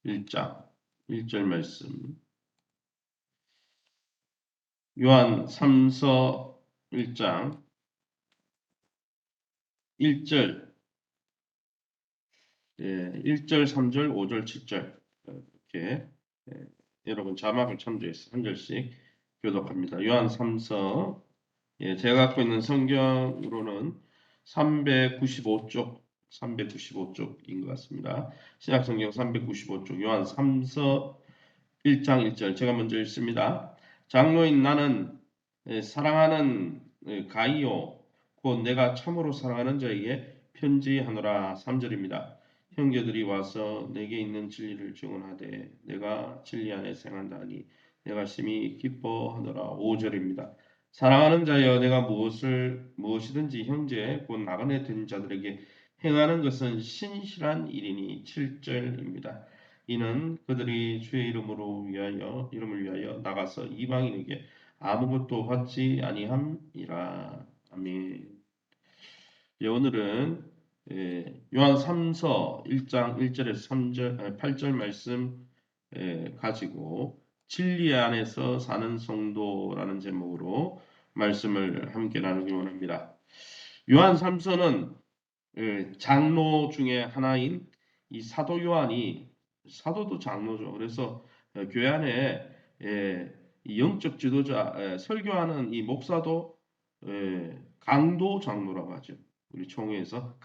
1장 1절 말씀. 요한 3서 1장 1절, 1절, 3절, 5절, 7절 이렇게 여러분 자막을 참조해서 한 절씩 교독합니다. 요한 3서, 제가 갖고 있는 성경으로는 395쪽인 것 같습니다. 신약성경 395쪽 요한 3서 1장 1절 제가 먼저 읽습니다. 장로인 나는 사랑하는 가이오 곧 내가 참으로 사랑하는 자에게 편지하노라. 3절입니다. 형제들이 와서 내게 있는 진리를 증언하되 내가 진리 안에 행한다 하니 내가 심히 기뻐하노라. 5절입니다. 사랑하는 자여 내가 무엇이든지 형제 곧 나그네 된 자들에게 행하는 것은 신실한 일이니. 7절입니다. 이는 그들이 주의 이름을 위하여 나가서 이방인에게 아무것도 받지 아니함이라. 아멘. 오늘은 요한 3서 1장 1절에서 3절, 8절 말씀 가지고 진리 안에서 사는 성도라는 제목으로 말씀을 함께 나누기 원합니다. 요한 3서는 장로 중에 하나인 이 사도 요한이, 사도도 장로죠. 그래서 교회 안에 이 영적 지도자, 설교하는 이 목사도 강도 장로라고 하죠. 우리 총회에서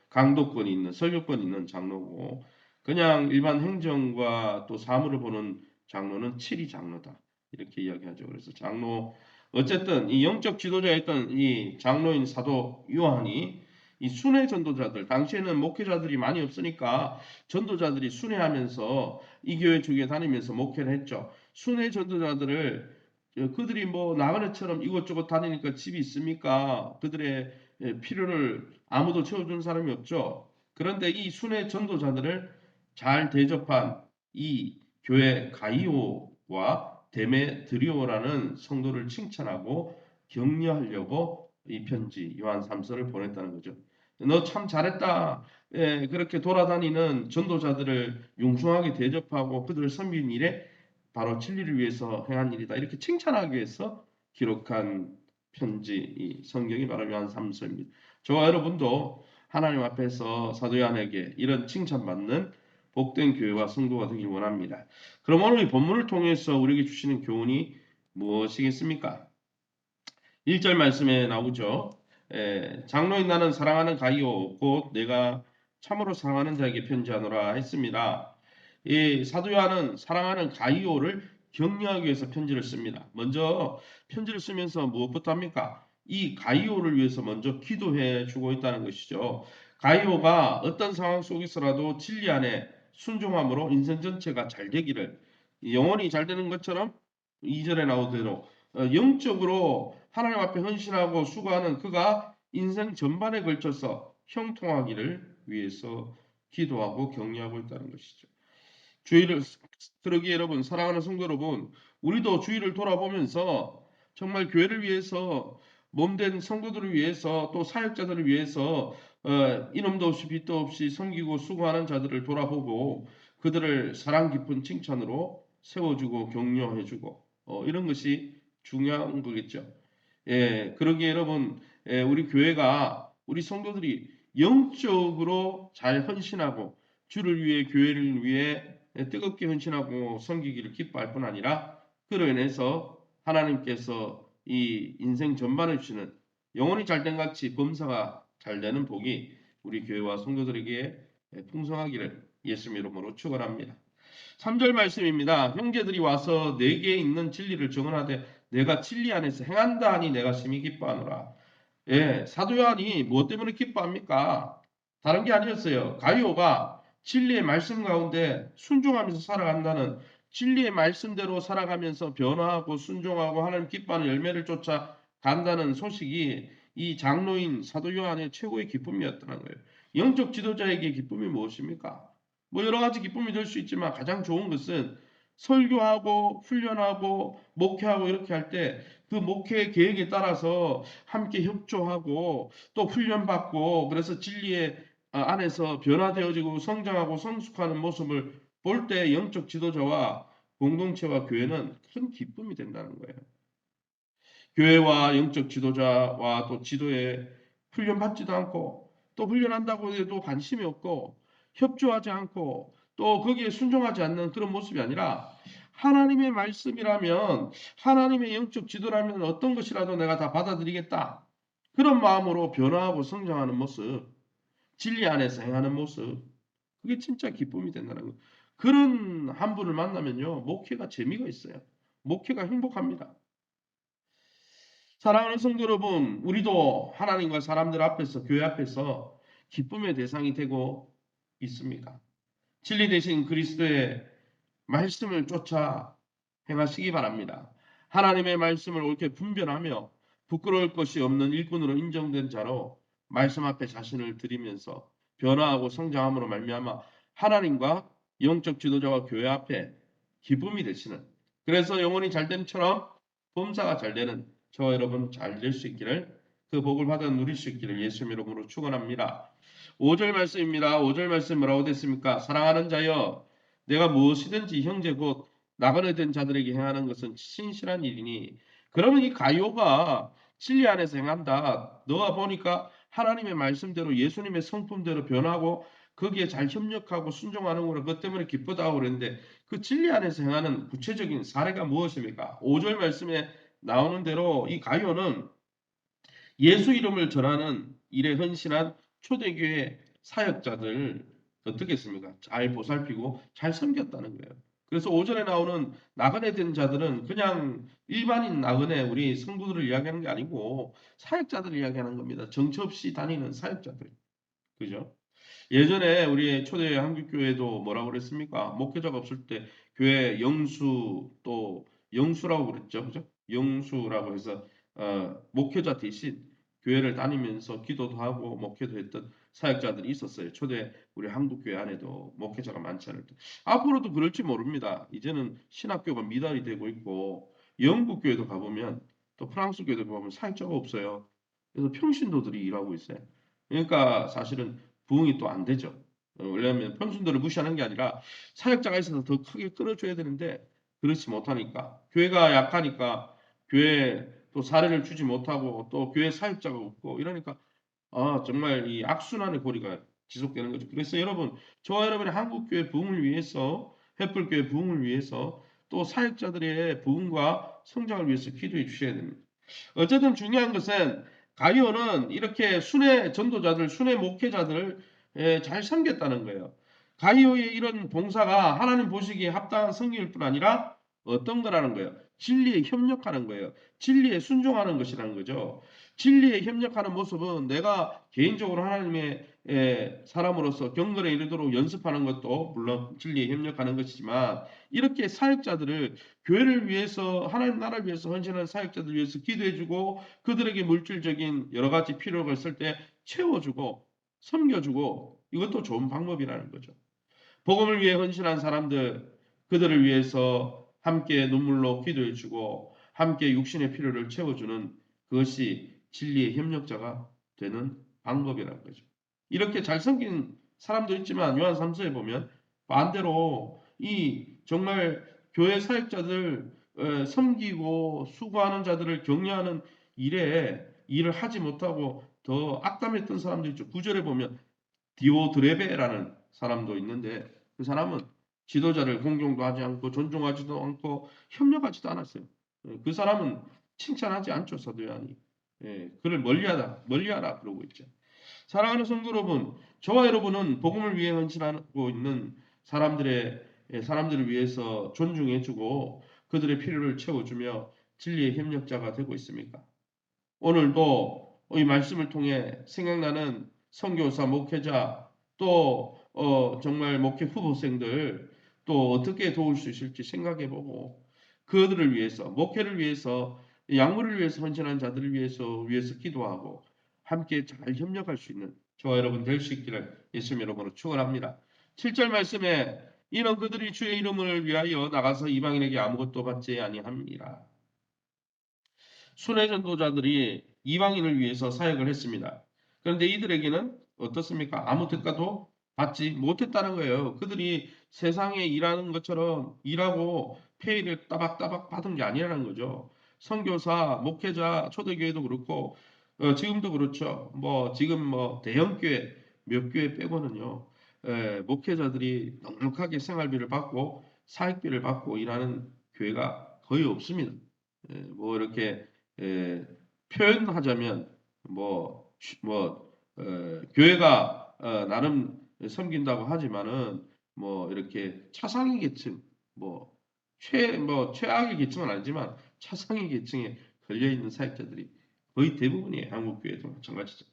강도권이 있는, 설교권이 있는 장로고, 그냥 일반 행정과 또 사무를 보는 장로는 칠이 장로다 이렇게 이야기하죠. 그래서 장로, 어쨌든 이 영적 지도자였던 이 장로인 사도 요한이 이 순회 전도자들, 당시에는 목회자들이 많이 없으니까 전도자들이 순회하면서 이 교회 저교회 다니면서 목회를 했죠. 순회 전도자들을, 그들이 뭐 나그네처럼 이곳저곳 다니니까 집이 있습니까? 그들의 필요를 아무도 채워준 사람이 없죠. 그런데 이 순회 전도자들을 잘 대접한 이 교회 가이오와 데메드리오라는 성도를 칭찬하고 격려하려고 이 편지 요한 3서를 보냈다는 거죠. 너 참 잘했다. 그렇게 돌아다니는 전도자들을 융숭하게 대접하고 그들을 섬긴 일에 바로 진리를 위해서 행한 일이다. 이렇게 칭찬하기 위해서 기록한 편지, 이 성경이 바로 요한 3서입니다. 저와 여러분도 하나님 앞에서 사도 요한에게 이런 칭찬받는 복된 교회와 성도가 되길 원합니다. 그럼 오늘 이 본문을 통해서 우리에게 주시는 교훈이 무엇이겠습니까? 1절 말씀에 나오죠. 장로인 나는 사랑하는 가이오 곧 내가 참으로 사랑하는 자에게 편지하노라 했습니다. 이 사도 요한은 사랑하는 가이오를 격려하기 위해서 편지를 씁니다. 먼저 편지를 쓰면서 무엇부터 합니까? 이 가이오를 위해서 먼저 기도해 주고 있다는 것이죠. 가이오가 어떤 상황 속에서라도 진리 안에 순종함으로 인생 전체가 잘 되기를, 영혼이 잘 되는 것처럼 2절에 나오대로 영적으로 하나님 앞에 헌신하고 수고하는 그가 인생 전반에 걸쳐서 형통하기를 위해서 기도하고 격려하고 있다는 것이죠. 그러기에 여러분, 사랑하는 성도 여러분, 우리도 주의를 돌아보면서 정말 교회를 위해서, 몸된 성도들을 위해서, 또 사역자들을 위해서 이놈도 없이 빚도 없이 섬기고 수고하는 자들을 돌아보고 그들을 사랑 깊은 칭찬으로 세워주고 격려해주고 이런 것이 중요한 거겠죠. 그러기에 여러분, 우리 교회가, 우리 성도들이 영적으로 잘 헌신하고 주를 위해, 교회를 위해 뜨겁게 헌신하고 섬기기를 기뻐할 뿐 아니라 그로 인해서 하나님께서 이 인생 전반을 주시는 영혼이 잘된 같이 범사가 잘 되는 복이 우리 교회와 성도들에게 풍성하기를 예수님 이름으로 축원합니다. 3절 말씀입니다. 형제들이 와서 내게 있는 진리를 증언하되 내가 진리 안에서 행한다 하니 내가 심히 기뻐하노라. 사도 요한이 무엇 때문에 기뻐합니까? 다른 게 아니었어요. 가이오가 진리의 말씀 가운데 순종하면서 살아간다는, 진리의 말씀대로 살아가면서 변화하고 순종하고 하나님 기뻐하는 열매를 쫓아 간다는 소식이 이 장로인 사도 요한의 최고의 기쁨이었다는 거예요. 영적 지도자에게 기쁨이 무엇입니까? 뭐 여러 가지 기쁨이 될 수 있지만 가장 좋은 것은 설교하고 훈련하고 목회하고 이렇게 할 때 그 목회 계획에 따라서 함께 협조하고 또 훈련받고, 그래서 진리의 안에서 변화되어지고 성장하고 성숙하는 모습을 볼 때 영적 지도자와 공동체와 교회는 큰 기쁨이 된다는 거예요. 교회와 영적 지도자와 또 지도에 훈련받지도 않고 또 훈련한다고 해도 관심이 없고 협조하지 않고 또 거기에 순종하지 않는 그런 모습이 아니라 하나님의 말씀이라면 하나님의 영적 지도라면 어떤 것이라도 내가 다 받아들이겠다. 그런 마음으로 변화하고 성장하는 모습, 진리 안에서 행하는 모습, 그게 진짜 기쁨이 된다는 거. 그런 한 분을 만나면요, 목회가 재미가 있어요. 목회가 행복합니다. 사랑하는 성도 여러분, 우리도 하나님과 사람들 앞에서, 교회 앞에서 기쁨의 대상이 되고 있습니까? 진리 대신 그리스도의 말씀을 쫓아 행하시기 바랍니다. 하나님의 말씀을 옳게 분별하며 부끄러울 것이 없는 일꾼으로 인정된 자로 말씀 앞에 자신을 드리면서 변화하고 성장함으로 말미암아 하나님과 영적 지도자와 교회 앞에 기쁨이 되시는, 그래서 영혼이 잘됨처럼 범사가 잘되는 저와 여러분 잘 될 수 있기를, 그 복을 받아 누릴 수 있기를 예수님 이름으로 축원합니다. 5절 말씀입니다. 5절 말씀 뭐라고 됐습니까? 사랑하는 자여, 내가 무엇이든지 형제 곧 나그네 된 자들에게 행하는 것은 신실한 일이니. 그러면 이 가요가 진리 안에서 행한다. 너가 보니까 하나님의 말씀대로 예수님의 성품대로 변하고 거기에 잘 협력하고 순종하는구나. 그것 때문에 기쁘다고 그랬는데 그 진리 안에서 행하는 구체적인 사례가 무엇입니까? 5절 말씀에 나오는 대로 이 가요는 예수 이름을 전하는 일에 헌신한 초대교회 사역자들 어떻게 했습니까? 잘 보살피고 잘 섬겼다는 거예요. 그래서 오전에 나오는 나그네 된 자들은 그냥 일반인 나그네 우리 성도들을 이야기하는 게 아니고 사역자들을 이야기하는 겁니다. 정처 없이 다니는 사역자들. 그죠? 예전에 우리 초대 한국교회도 뭐라고 그랬습니까? 목회자가 없을 때 교회 영수 또 영수라고 그랬죠. 그죠? 영수라고 해서 목회자 대신 교회를 다니면서 기도도 하고 목회도 했던 사역자들이 있었어요. 초대 우리 한국교회 안에도 목회자가 많지 않을 때. 앞으로도 그럴지 모릅니다. 이제는 신학교가 미달이 되고 있고 영국 교회도 가보면 또 프랑스 교회도 가보면 사역자가 없어요. 그래서 평신도들이 일하고 있어요. 그러니까 사실은 부흥이 또 안 되죠. 왜냐하면 평신도를 무시하는 게 아니라 사역자가 있어서 더 크게 끌어줘야 되는데 그렇지 못하니까 교회가 약하니까 교회 또 사례를 주지 못하고 또 교회 사역자가 없고 이러니까 정말 이 악순환의 고리가 지속되는 거죠. 그래서 여러분, 저와 여러분의 한국교회 부흥을 위해서, 횃불교회 부흥을 위해서 또 사역자들의 부흥과 성장을 위해서 기도해 주셔야 됩니다. 어쨌든 중요한 것은 가이오는 이렇게 순회 전도자들, 순회 목회자들을 잘 섬겼다는 거예요. 가이오의 이런 봉사가 하나님 보시기에 합당한 성경일 뿐 아니라 어떤 거라는 거예요? 진리에 협력하는 거예요. 진리에 순종하는 것이라는 거죠. 진리에 협력하는 모습은 내가 개인적으로 하나님의 사람으로서 경건에 이르도록 연습하는 것도 물론 진리에 협력하는 것이지만 이렇게 사역자들을 교회를 위해서 하나님 나라를 위해서 헌신하는 사역자들 위해서 기도해주고 그들에게 물질적인 여러 가지 필요가 있을 때 채워주고 섬겨주고 이것도 좋은 방법이라는 거죠. 복음을 위해 헌신한 사람들 그들을 위해서 함께 눈물로 기도해주고 함께 육신의 필요를 채워주는 그것이 진리의 협력자가 되는 방법이라는 거죠. 이렇게 잘 섬긴 사람도 있지만 요한 3서에 보면 반대로 이 정말 교회 사역자들 섬기고 수고하는 자들을 격려하는 일을 하지 못하고 더 악담했던 사람도 있죠. 9절에 보면 디오드레베라는 사람도 있는데 그 사람은 지도자를 공경도 하지 않고 존중하지도 않고 협력하지도 않았어요. 그 사람은 칭찬하지 않죠, 사도 요한이. 그를 멀리하라 그러고 있죠. 사랑하는 성도 여러분, 저와 여러분은 복음을 위해 헌신하고 있는 사람들을 위해서 존중해주고 그들의 필요를 채워주며 진리의 협력자가 되고 있습니까? 오늘도 이 말씀을 통해 생각나는 선교사, 목회자, 또 정말 목회 후보생들 또 어떻게 도울 수 있을지 생각해보고 그들을 위해서, 목회를 위해서, 양물을 위해서 헌신한 자들을 위해서 기도하고 함께 잘 협력할 수 있는 저와 여러분 될 수 있기를 예수님 이름으로 축원합니다. 7절 말씀에 이는 그들이 주의 이름을 위하여 나가서 이방인에게 아무것도 받지 아니함이라. 순회 전도자들이 이방인을 위해서 사역을 했습니다. 그런데 이들에게는 어떻습니까? 아무 대가도 받지 못했다는 거예요. 그들이 세상에 일하는 것처럼 일하고 페이를 따박따박 받은 게 아니라는 거죠. 선교사, 목회자, 초대교회도 그렇고 지금도 그렇죠. 뭐 지금 뭐 대형교회 몇 교회 빼고는요. 목회자들이 넉넉하게 생활비를 받고 사익비를 받고 일하는 교회가 거의 없습니다. 뭐 이렇게 에, 표현하자면 교회가 나름 섬긴다고 하지만은 뭐 이렇게 차상위 계층 최악의 계층은 아니지만 차상위 계층에 걸려 있는 사역자들이 거의 대부분이에요. 한국 교회도 마찬가지죠.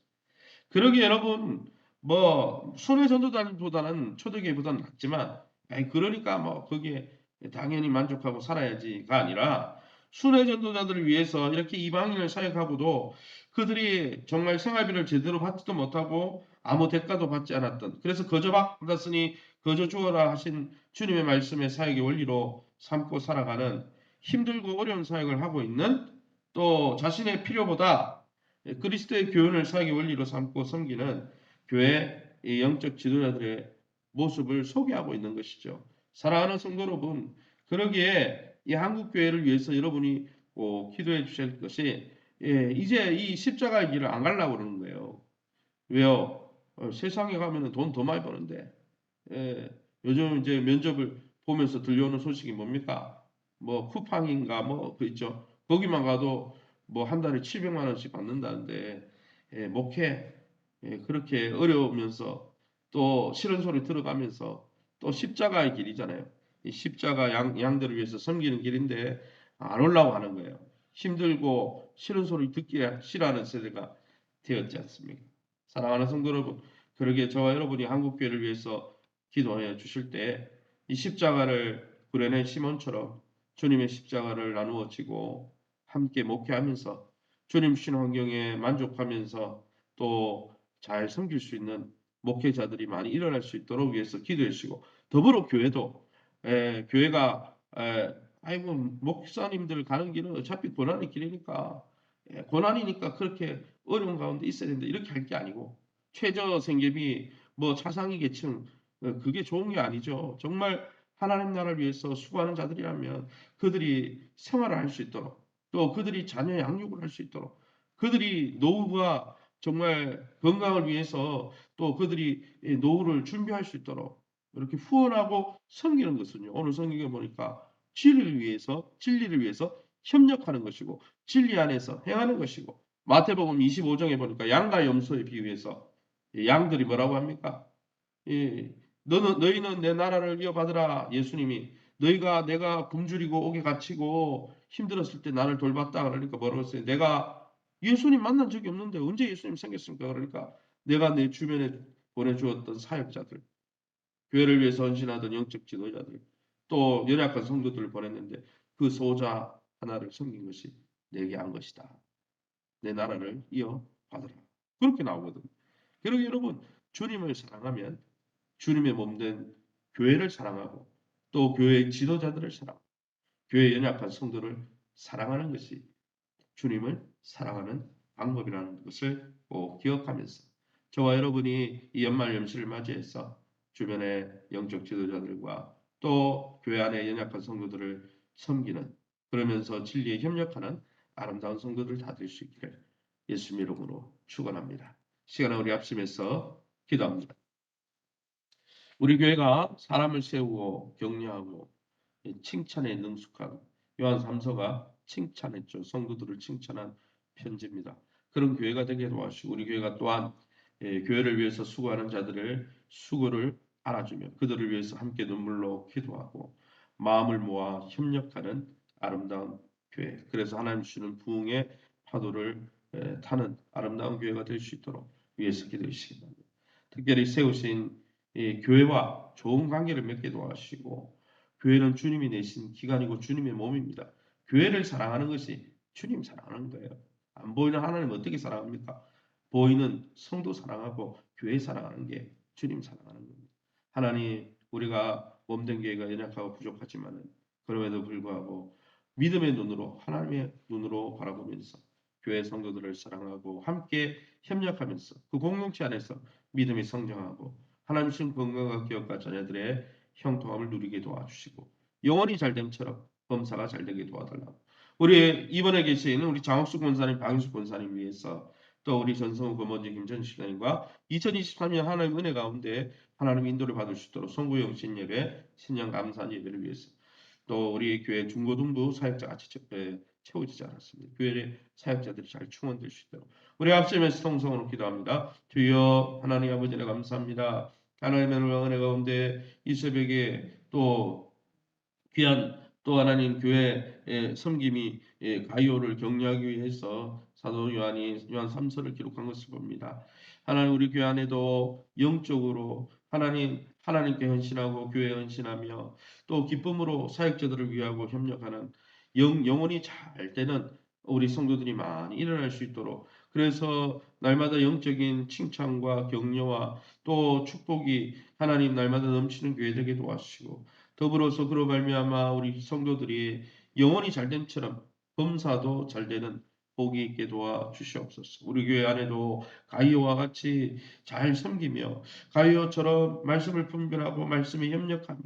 그러기 여러분 뭐 순회 전도단보다는 초대교회보다는 낫지만 아이 그러니까 뭐 거기에 당연히 만족하고 살아야지가 아니라 순회 전도자들을 위해서 이렇게 이방인을 사역하고도 그들이 정말 생활비를 제대로 받지도 못하고 아무 대가도 받지 않았던 그래서 거저 받았으니 거저 주어라 하신 주님의 말씀의 사역의 원리로 삼고 살아가는 힘들고 어려운 사역을 하고 있는 또 자신의 필요보다 그리스도의 교훈을 사역의 원리로 삼고 섬기는 교회 영적 지도자들의 모습을 소개하고 있는 것이죠. 사랑하는 성도 여러분, 그러기에 이 한국 교회를 위해서 여러분이 꼭 기도해 주실 것이 이제 이 십자가의 길을 안 가려고 그러는 거예요. 왜요? 세상에 가면은 돈 더 많이 버는데 요즘 이제 면접을 보면서 들려오는 소식이 뭡니까? 뭐 쿠팡인가 뭐 그 있죠. 거기만 가도 뭐 한 달에 700만 원씩 받는다는데 목회 그렇게 어려우면서 또 싫은 소리 들어가면서 또 십자가의 길이잖아요. 이 십자가 양들을 위해서 섬기는 길인데 안 올라고 하는 거예요. 힘들고 싫은 소리 듣기 싫어하는 세대가 되었지 않습니까? 사랑하는 성도 여러분, 그러기에 저와 여러분이 한국 교회를 위해서 기도해 주실 때 이 십자가를 구려낸 시몬처럼 주님의 십자가를 나누어 지고 함께 목회하면서 주님 주신 환경에 만족하면서 또 잘 섬길 수 있는 목회자들이 많이 일어날 수 있도록 위해서 기도해 주시고 더불어 교회도 교회가 아이고 목사님들 가는 길은 어차피 고난의 길이니까 고난이니까 그렇게 어려운 가운데 있어야 된다 이렇게 할 게 아니고 최저 생계비 뭐 차상위 계층 그게 좋은 게 아니죠. 정말 하나님 나라를 위해서 수고하는 자들이라면 그들이 생활을 할 수 있도록 또 그들이 자녀 양육을 할 수 있도록 그들이 노후가 정말 건강을 위해서 또 그들이 노후를 준비할 수 있도록 이렇게 후원하고 섬기는 것은요. 오늘 성경에 보니까 진리를 위해서 협력하는 것이고 진리 안에서 행하는 것이고 마태복음 25장에 보니까 양과 염소에 비유해서 양들이 뭐라고 합니까? 예, 너희는 내 나라를 이어받으라. 예수님이 너희가 내가 굶주리고 옥에 갇히고 힘들었을 때 나를 돌봤다. 그러니까 뭐라고 했어요? 내가 예수님 만난 적이 없는데 언제 예수님 생겼습니까? 그러니까 내가 내 주변에 보내주었던 사역자들, 교회를 위해서 헌신하던 영적 지도자들, 또 연약한 성도들을 보냈는데 그 소자 하나를 섬긴 것이 내게 한 것이다. 내 나라를 이어받으라. 그렇게 나오거든. 그러기 여러분 주님을 사랑하면 주님의 몸된 교회를 사랑하고 또 교회의 지도자들을 사랑하고 교회의 연약한 성도를 사랑하는 것이 주님을 사랑하는 방법이라는 것을 꼭 기억하면서 저와 여러분이 이 연말 연시를 맞이해서 주변의 영적 지도자들과 또 교회 안의 연약한 성도들을 섬기는 그러면서 진리에 협력하는 아름다운 성도들 다 될 수 있기를 예수님 이름으로 축원합니다. 시간을 우리 합심해서 기도합니다. 우리 교회가 사람을 세우고 격려하고 칭찬에 능숙한 요한 3서가 칭찬했죠. 성도들을 칭찬한 편지입니다. 그런 교회가 되게 도와주시고 우리 교회가 또한 교회를 위해서 수고하는 자들을 수고를 알아주며 그들을 위해서 함께 눈물로 기도하고 마음을 모아 협력하는 아름다운 교회. 그래서 하나님 주시는 부흥의 파도를 타는 아름다운 교회가 될 수 있도록 위해서 기도해 주시기 바랍니다. 특별히 세우신 이 교회와 좋은 관계를 맺게 도와주시고 교회는 주님이 내신 기관이고 주님의 몸입니다. 교회를 사랑하는 것이 주님 사랑하는 거예요. 안 보이는 하나님 어떻게 사랑합니까? 보이는 성도 사랑하고 교회 사랑하는 게 주님 사랑하는 겁니다. 하나님 우리가 몸된 교회가 연약하고 부족하지만은 그럼에도 불구하고 믿음의 눈으로 하나님의 눈으로 바라보면서 교회 성도들을 사랑하고 함께 협력하면서 그 공동체 안에서 믿음이 성장하고 하나님 신 건강과 기업과 자녀들의 형통함을 누리게 도와주시고 영혼이 잘됨처럼 범사가 잘되게 도와달라고. 우리 이번에 계신 우리 장옥수 권사님, 박인수 권사님 위해서 또 우리 전성우 고모지 김전식 장님과 2023년 하나님 은혜 가운데 하나님 인도를 받을 수 있도록 송구 영신 예배, 신년 감사 예배를 위해서 또 우리 교회 중고등부 사역자 같이 채워지지 않았습니다. 교회 사역자들이 잘 충원될 수 있도록 우리 앞서면서 통성으로 기도합니다. 주여 하나님 아버지 네 감사합니다. 하나님의 은혜 가운데 이 새벽에 또 귀한 또 하나님 교회 섬김이 가이오를 격려하기 위해서 사도 요한이 요한 3서를 기록한 것을 봅니다. 하나님 우리 교회 안에도 영적으로 하나님께 헌신하고 교회에 헌신하며 또 기쁨으로 사역자들을 위하고 협력하는 영혼이 잘 되는 우리 성도들이 많이 일어날 수 있도록 그래서 날마다 영적인 칭찬과 격려와 또 축복이 하나님 날마다 넘치는 교회 되게 도와주시고 더불어서 그로 말미암아 우리 성도들이 영혼이 잘됨처럼 범사도 잘되는 복이 있게 도와 주시옵소서. 우리 교회 안에도 가이오와 같이 잘 섬기며 가이오처럼 말씀을 분별하고 말씀에 협력하며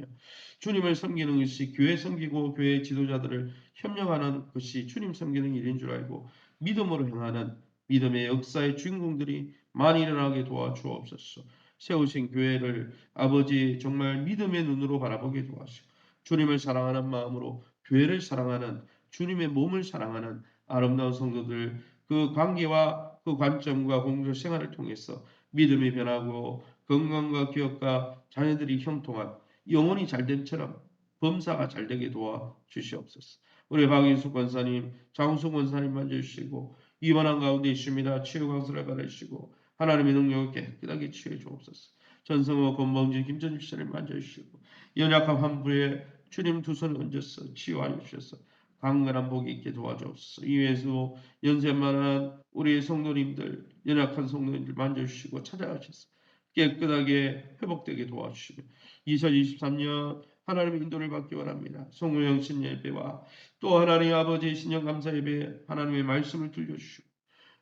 주님을 섬기는 것이 교회 섬기고 교회 지도자들을 협력하는 것이 주님 섬기는 일인 줄 알고 믿음으로 행하는 믿음의 역사의 주인공들이 많이 일어나게 도와주옵소서. 세우신 교회를 아버지 정말 믿음의 눈으로 바라보게 도와주시고 주님을 사랑하는 마음으로 교회를 사랑하는 주님의 몸을 사랑하는 아름다운 성도들 그 관계와 그 관점과 공조 생활을 통해서 믿음이 변하고 건강과 기업과 자녀들이 형통한 영혼이 잘됨처럼 범사가 잘되게 도와 주시옵소서. 우리 박인수 권사님, 장수 권사님 만져주시고 이번한 가운데 있습니다. 치유 강수를 받으시고 하나님의 능력을 깨끗하게 치유해 주옵소서. 전성호, 권범진, 김전일 씨를 만져주시고 연약한 환부에 주님 두 손을 얹어서 치유하여 주셔서 강건한 복이 있게 도와주옵소서. 이외에도 연세만한 우리 성도님들, 연약한 성도님들 만져주시고 찾아가셔서 깨끗하게 회복되게 도와주시고 2023년 하나님의 인도를 받기 원합니다. 송우영 신예배와 또 하나님 아버지 신령 감사 예배 하나님의 말씀을 들려주시고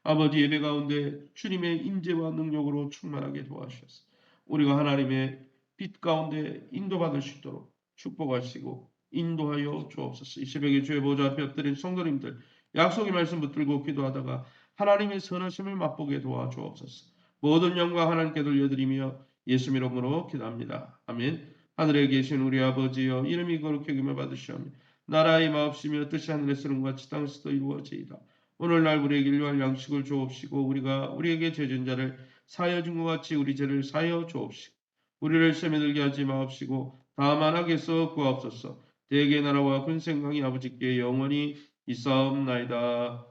아버지 예배 가운데 주님의 임재와 능력으로 충만하게 도와주셔서 우리가 하나님의 빛 가운데 인도받을 수 있도록 축복하시고 인도하여 주옵소서. 이 새벽에 주의 보좌 앞에 엎드린 성도님들 약속의 말씀 붙들고 기도하다가 하나님의 선하심을 맛보게 도와주옵소서. 모든 영광 하나님께 돌려드리며 예수 이름으로 기도합니다. 아멘. 하늘에 계신 우리 아버지여 이름이 거룩히 여김을 받으시오며 나라의 마옵시며 뜻이 하늘에서는 같이 땅에서도 이루어지이다. 오늘날 우리에게 일용할 양식을 주옵시고 우리가 우리에게 죄진 자를 사하여 준 것 같이 우리 죄를 사하여 주옵시고 우리를 시험에 들게 하지 마옵시고 다만 악에서 구하옵소서. 대개 나라와 군생강이 아버지께 영원히 있사옵나이다.